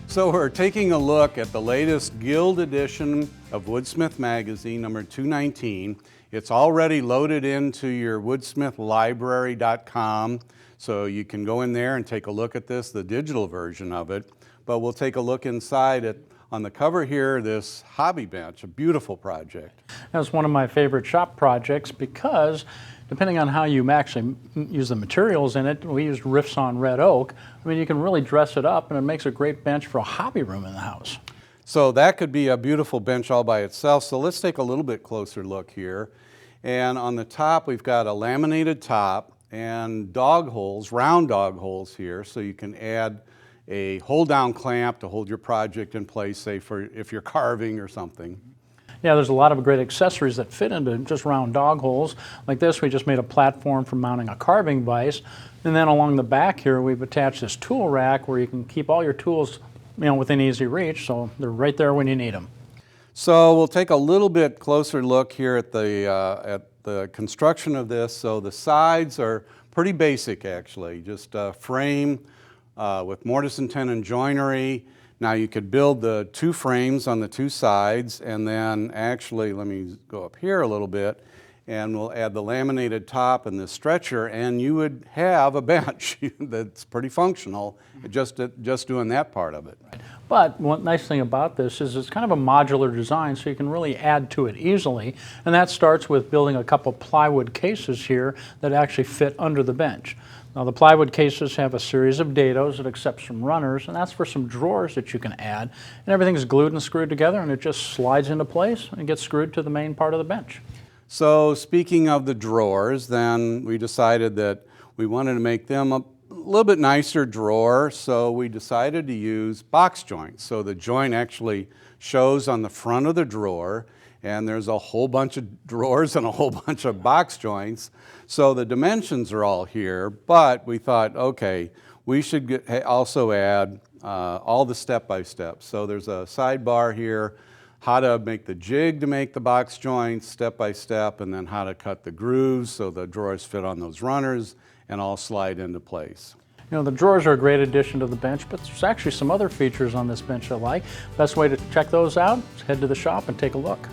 So we're taking a look at the latest Guild edition of Woodsmith magazine, number 219. It's already loaded into your woodsmithlibrary.com, so you can go in there and take a look at this, the digital version of it. But we'll take a look inside it. On the cover here, this hobby bench, a beautiful project. That's one of my favorite shop projects because depending on how you actually use the materials in it, we used riffs on red oak. I mean, you can really dress it up and it makes a great bench for a hobby room in the house. So that could be a beautiful bench all by itself. So let's take a little bit closer look here. And on the top, we've got a laminated top and dog holes, round dog holes here, so you can add a hold-down clamp to hold your project in place, say for if you're carving or something. Yeah, there's a lot of great accessories that fit into just round dog holes. Like this, we just made a platform for mounting a carving vise. And then along the back here, we've attached this tool rack where you can keep all your tools, within easy reach, so they're right there when you need them. So we'll take a little bit closer look here at the construction of this. So the sides are pretty basic, actually, just a frame with mortise and tenon joinery. Now you could build the two frames on the two sides, and then actually, let me go up here a little bit, and we'll add the laminated top and the stretcher, and you would have a bench that's pretty functional, just doing that part of it. But one nice thing about this is it's kind of a modular design, so you can really add to it easily. And that starts with building a couple plywood cases here that actually fit under the bench. Now the plywood cases have a series of dados that accept some runners, and that's for some drawers that you can add. And everything's glued and screwed together, and it just slides into place and gets screwed to the main part of the bench. So speaking of the drawers, then we decided that we wanted to make them a little bit nicer drawer, so we decided to use box joints. So the joint actually shows on the front of the drawer, and there's a whole bunch of drawers and a whole bunch of box joints. So the dimensions are all here, but we thought, okay, we should also add all the step-by-steps. So there's a sidebar here, how to make the jig to make the box joints step-by-step, and then how to cut the grooves so the drawers fit on those runners and all slide into place. The drawers are a great addition to the bench, but there's actually some other features on this bench I like. Best way to check those out is head to the shop and take a look.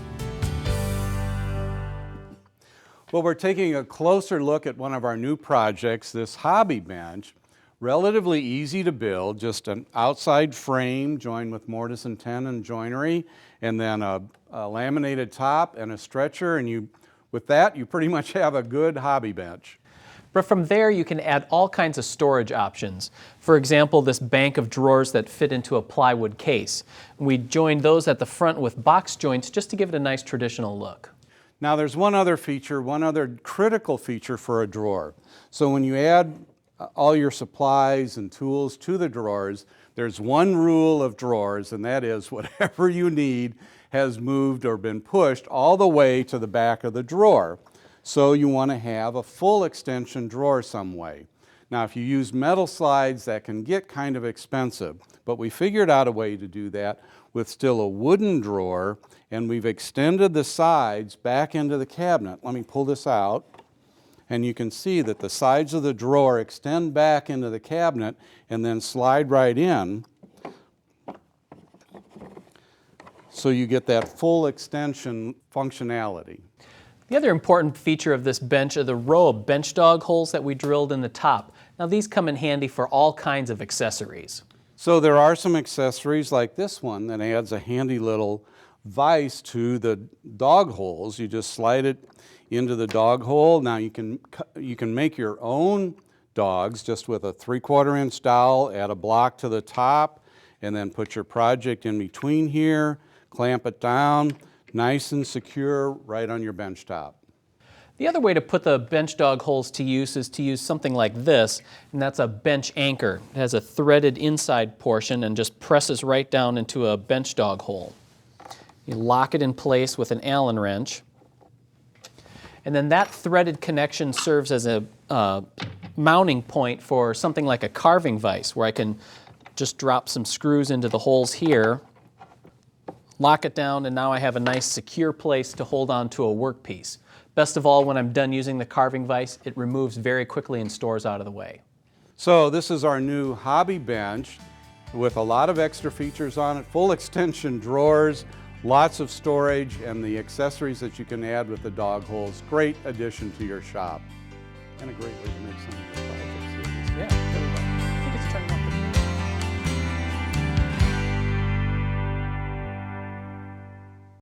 Well, we're taking a closer look at one of our new projects, this hobby bench. Relatively easy to build, just an outside frame joined with mortise and tenon joinery, and then a laminated top and a stretcher, and with that you pretty much have a good hobby bench. But from there you can add all kinds of storage options. For example, this bank of drawers that fit into a plywood case. We joined those at the front with box joints just to give it a nice traditional look. Now there's one other feature, one other critical feature for a drawer. So when you add all your supplies and tools to the drawers, there's one rule of drawers, and that is whatever you need has moved or been pushed all the way to the back of the drawer. So you want to have a full extension drawer some way. Now if you use metal slides, that can get kind of expensive, but we figured out a way to do that with still a wooden drawer, and we've extended the sides back into the cabinet. Let me pull this out, and you can see that the sides of the drawer extend back into the cabinet and then slide right in, so you get that full extension functionality. The other important feature of this bench are the row of bench dog holes that we drilled in the top. Now these come in handy for all kinds of accessories. So there are some accessories like this one that adds a handy little vise to the dog holes. You just slide it into the dog hole. Now you can make your own dogs just with a 3/4 inch dowel, add a block to the top, and then put your project in between here, clamp it down, nice and secure right on your bench top. The other way to put the bench dog holes to use is to use something like this, and that's a bench anchor. It has a threaded inside portion and just presses right down into a bench dog hole. You lock it in place with an Allen wrench, and then that threaded connection serves as a mounting point for something like a carving vise, where I can just drop some screws into the holes here, lock it down, and now I have a nice secure place to hold on to a workpiece. Best of all, when I'm done using the carving vise, it removes very quickly and stores out of the way. So this is our new hobby bench. with a lot of extra features on it, full extension drawers, lots of storage, and the accessories that you can add with the dog holes. Great addition to your shop and a great way to make some of your